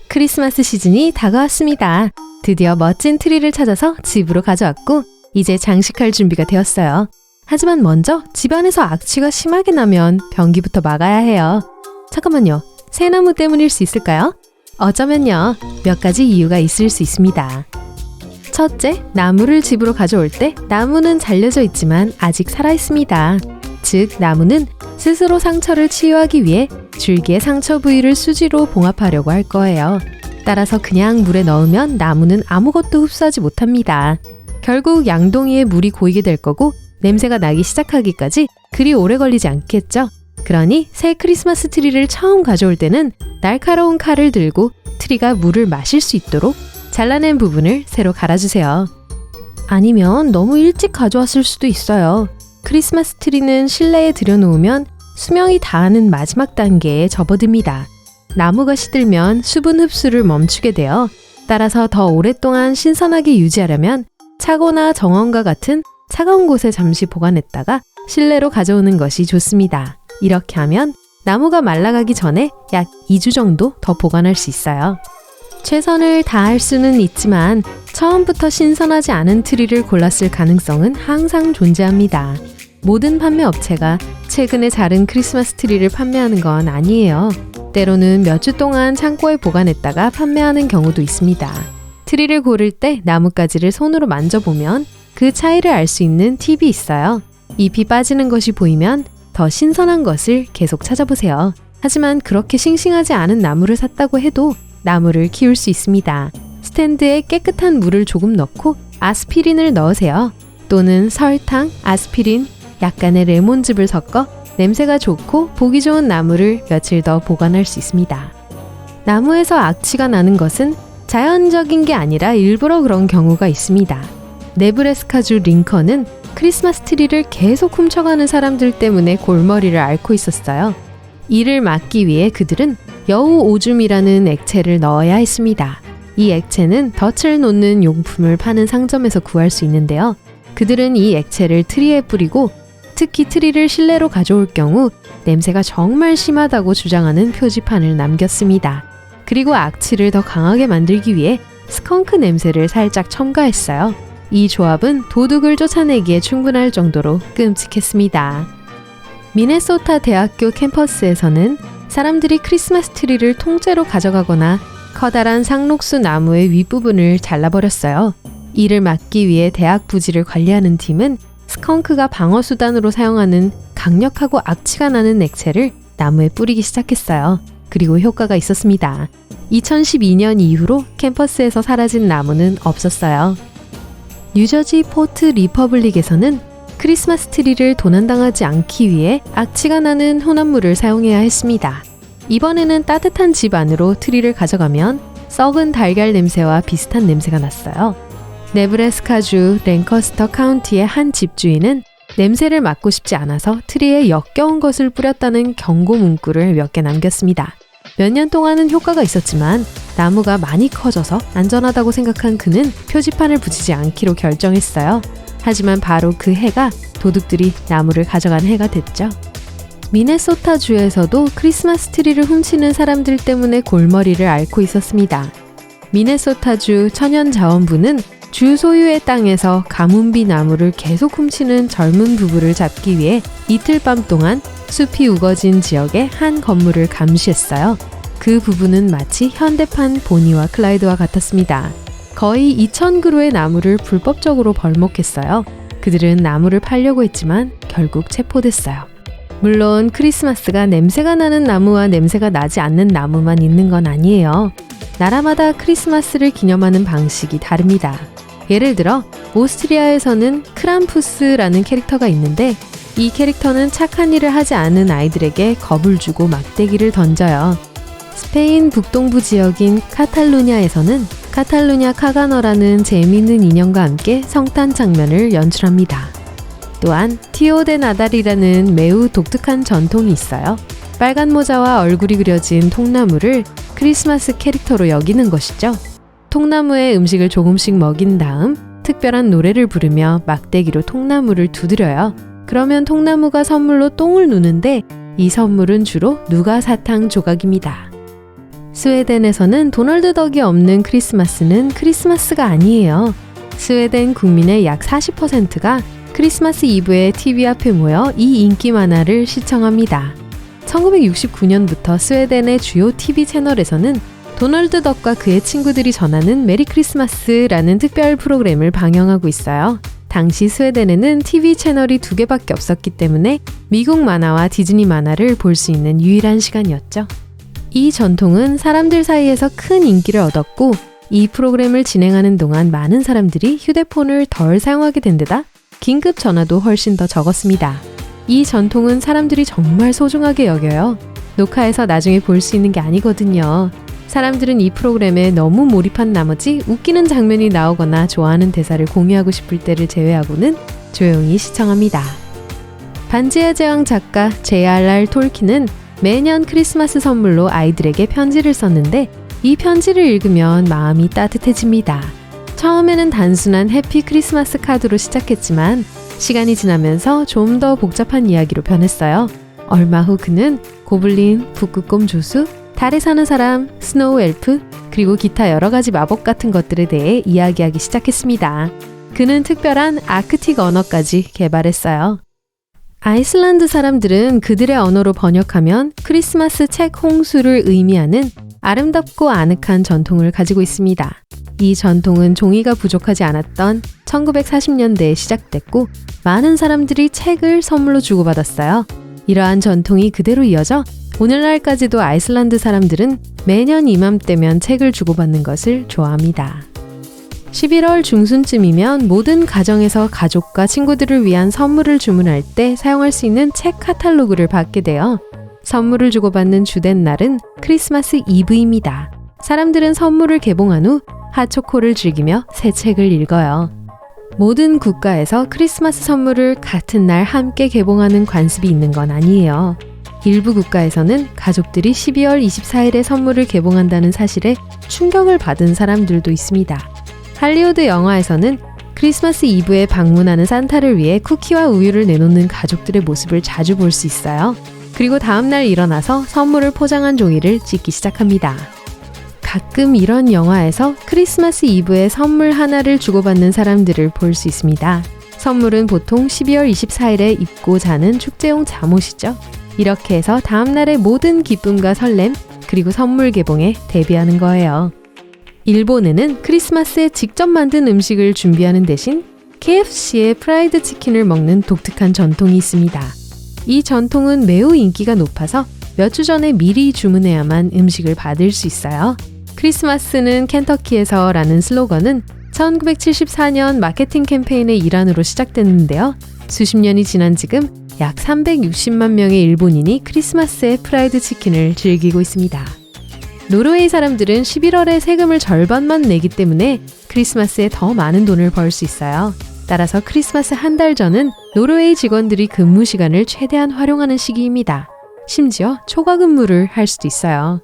크리스마스 시즌이 다가왔습니다. 드디어 멋진 트리를 찾아서 집으로 가져왔고 이제 장식할 준비가 되었어요. 하지만 먼저 집안에서 악취가 심하게 나면 변기부터 막아야 해요. 잠깐만요. 새나무 때문일 수 있을까요? 어쩌면요. 몇 가지 이유가 있을 수 있습니다. 첫째, 나무를 집으로 가져올 때 나무는 잘려져 있지만 아직 살아있습니다. 즉, 나무는 스스로 상처를 치유하기 위해 줄기의 상처 부위를 수지로 봉합하려고 할 거예요. 따라서 그냥 물에 넣으면 나무는 아무것도 흡수하지 못합니다. 결국 양동이에 물이 고이게 될 거고 냄새가 나기 시작하기까지 그리 오래 걸리지 않겠죠? 그러니 새 크리스마스 트리를 처음 가져올 때는 날카로운 칼을 들고 트리가 물을 마실 수 있도록 잘라낸 부분을 새로 갈아주세요. 아니면 너무 일찍 가져왔을 수도 있어요. 크리스마스 트리는 실내에 들여놓으면 수명이 다하는 마지막 단계에 접어듭니다. 나무가 시들면 수분 흡수를 멈추게 되어 따라서 더 오랫동안 신선하게 유지하려면 차고나 정원과 같은 차가운 곳에 잠시 보관했다가 실내로 가져오는 것이 좋습니다. 이렇게 하면 나무가 말라가기 전에 약 2주 정도 더 보관할 수 있어요. 최선을 다할 수는 있지만 처음부터 신선하지 않은 트리를 골랐을 가능성은 항상 존재합니다. 모든 판매 업체가 최근에 자른 크리스마스 트리를 판매하는 건 아니에요. 때로는 몇 주 동안 창고에 보관했다가 판매하는 경우도 있습니다. 트리를 고를 때 나뭇가지를 손으로 만져보면 그 차이를 알 수 있는 팁이 있어요. 잎이 빠지는 것이 보이면 더 신선한 것을 계속 찾아보세요. 하지만 그렇게 싱싱하지 않은 나무를 샀다고 해도 나무를 키울 수 있습니다. 스탠드에 깨끗한 물을 조금 넣고 아스피린을 넣으세요. 또는 설탕, 아스피린, 약간의 레몬즙을 섞어 냄새가 좋고 보기 좋은 나무를 며칠 더 보관할 수 있습니다. 나무에서 악취가 나는 것은 자연적인 게 아니라 일부러 그런 경우가 있습니다. 네브래스카주 링컨은 크리스마스 트리를 계속 훔쳐가는 사람들 때문에 골머리를 앓고 있었어요. 이를 막기 위해 그들은 여우 오줌이라는 액체를 넣어야 했습니다. 이 액체는 덫을 놓는 용품을 파는 상점에서 구할 수 있는데요. 그들은 이 액체를 트리에 뿌리고 특히 트리를 실내로 가져올 경우 냄새가 정말 심하다고 주장하는 표지판을 남겼습니다. 그리고 악취를 더 강하게 만들기 위해 스컹크 냄새를 살짝 첨가했어요. 이 조합은 도둑을 쫓아내기에 충분할 정도로 끔찍했습니다. 미네소타 대학교 캠퍼스에서는 사람들이 크리스마스 트리를 통째로 가져가거나 커다란 상록수 나무의 윗부분을 잘라버렸어요. 이를 막기 위해 대학 부지를 관리하는 팀은 스컹크가 방어수단으로 사용하는 강력하고 악취가 나는 액체를 나무에 뿌리기 시작했어요. 그리고 효과가 있었습니다. 2012년 이후로 캠퍼스에서 사라진 나무는 없었어요. 뉴저지 포트 리퍼블릭에서는 크리스마스 트리를 도난당하지 않기 위해 악취가 나는 혼합물을 사용해야 했습니다. 이번에는 따뜻한 집 안으로 트리를 가져가면 썩은 달걀 냄새와 비슷한 냄새가 났어요. 네브래스카주 랭커스터 카운티의 한 집주인은 냄새를 맡고 싶지 않아서 트리에 역겨운 것을 뿌렸다는 경고 문구를 몇 개 남겼습니다. 몇 년 동안은 효과가 있었지만 나무가 많이 커져서 안전하다고 생각한 그는 표지판을 붙이지 않기로 결정했어요. 하지만 바로 그 해가 도둑들이 나무를 가져간 해가 됐죠. 미네소타주에서도 크리스마스 트리를 훔치는 사람들 때문에 골머리를 앓고 있었습니다. 미네소타주 천연자원부는 주 소유의 땅에서 가뭄비 나무를 계속 훔치는 젊은 부부를 잡기 위해 이틀 밤 동안 숲이 우거진 지역의 한 건물을 감시했어요. 그 부부는 마치 현대판 보니와 클라이드와 같았습니다. 거의 2,000그루의 나무를 불법적으로 벌목했어요. 그들은 나무를 팔려고 했지만 결국 체포됐어요. 물론 크리스마스가 냄새가 나는 나무와 냄새가 나지 않는 나무만 있는 건 아니에요. 나라마다 크리스마스를 기념하는 방식이 다릅니다. 예를 들어 오스트리아에서는 크람푸스라는 캐릭터가 있는데 이 캐릭터는 착한 일을 하지 않은 아이들에게 겁을 주고 막대기를 던져요. 스페인 북동부 지역인 카탈루냐에서는 카탈루냐 카가너라는 재미있는 인형과 함께 성탄 장면을 연출합니다. 또한 티오 데 나달이라는 매우 독특한 전통이 있어요. 빨간 모자와 얼굴이 그려진 통나무를 크리스마스 캐릭터로 여기는 것이죠. 통나무에 음식을 조금씩 먹인 다음 특별한 노래를 부르며 막대기로 통나무를 두드려요. 그러면 통나무가 선물로 똥을 누는데 이 선물은 주로 누가 사탕 조각입니다. 스웨덴에서는 도널드 덕이 없는 크리스마스는 크리스마스가 아니에요. 스웨덴 국민의 약 40%가 크리스마스 이브에 TV 앞에 모여 이 인기 만화를 시청합니다. 1969년부터 스웨덴의 주요 TV 채널에서는 도널드 덕과 그의 친구들이 전하는 메리 크리스마스라는 특별 프로그램을 방영하고 있어요. 당시 스웨덴에는 TV 채널이 2개밖에 없었기 때문에 미국 만화와 디즈니 만화를 볼 수 있는 유일한 시간이었죠. 이 전통은 사람들 사이에서 큰 인기를 얻었고 이 프로그램을 진행하는 동안 많은 사람들이 휴대폰을 덜 사용하게 된 데다 긴급 전화도 훨씬 더 적었습니다. 이 전통은 사람들이 정말 소중하게 여겨요. 녹화해서 나중에 볼 수 있는 게 아니거든요. 사람들은 이 프로그램에 너무 몰입한 나머지 웃기는 장면이 나오거나 좋아하는 대사를 공유하고 싶을 때를 제외하고는 조용히 시청합니다. 반지의 제왕 작가 J.R.R. 톨킨은 매년 크리스마스 선물로 아이들에게 편지를 썼는데 이 편지를 읽으면 마음이 따뜻해집니다. 처음에는 단순한 해피 크리스마스 카드로 시작했지만 시간이 지나면서 좀 더 복잡한 이야기로 변했어요. 얼마 후 그는 고블린, 북극곰 조수, 달에 사는 사람, 스노우 엘프, 그리고 기타 여러 가지 마법 같은 것들에 대해 이야기하기 시작했습니다. 그는 특별한 아크틱 언어까지 개발했어요. 아이슬란드 사람들은 그들의 언어로 번역하면 크리스마스 책 홍수를 의미하는 아름답고 아늑한 전통을 가지고 있습니다. 이 전통은 종이가 부족하지 않았던 1940년대에 시작됐고 많은 사람들이 책을 선물로 주고받았어요. 이러한 전통이 그대로 이어져 오늘날까지도 아이슬란드 사람들은 매년 이맘때면 책을 주고받는 것을 좋아합니다. 11월 중순쯤이면 모든 가정에서 가족과 친구들을 위한 선물을 주문할 때 사용할 수 있는 책 카탈로그를 받게 돼요. 선물을 주고받는 주된 날은 크리스마스 이브입니다. 사람들은 선물을 개봉한 후 핫초코를 즐기며 새 책을 읽어요. 모든 국가에서 크리스마스 선물을 같은 날 함께 개봉하는 관습이 있는 건 아니에요. 일부 국가에서는 가족들이 12월 24일에 선물을 개봉한다는 사실에 충격을 받은 사람들도 있습니다. 할리우드 영화에서는 크리스마스 이브에 방문하는 산타를 위해 쿠키와 우유를 내놓는 가족들의 모습을 자주 볼 수 있어요. 그리고 다음날 일어나서 선물을 포장한 종이를 찢기 시작합니다. 가끔 이런 영화에서 크리스마스 이브에 선물 하나를 주고받는 사람들을 볼 수 있습니다. 선물은 보통 12월 24일에 입고 자는 축제용 잠옷이죠. 이렇게 해서 다음날의 모든 기쁨과 설렘, 그리고 선물 개봉에 대비하는 거예요. 일본에는 크리스마스에 직접 만든 음식을 준비하는 대신 KFC의 프라이드 치킨을 먹는 독특한 전통이 있습니다. 이 전통은 매우 인기가 높아서 몇 주 전에 미리 주문해야만 음식을 받을 수 있어요. 크리스마스는 켄터키에서 라는 슬로건은 1974년 마케팅 캠페인의 일환으로 시작됐는데요. 수십 년이 지난 지금 약 360만 명의 일본인이 크리스마스에 프라이드 치킨을 즐기고 있습니다. 노르웨이 사람들은 11월에 세금을 절반만 내기 때문에 크리스마스에 더 많은 돈을 벌 수 있어요. 따라서 크리스마스 한 달 전은 노르웨이 직원들이 근무 시간을 최대한 활용하는 시기입니다. 심지어 초과 근무를 할 수도 있어요.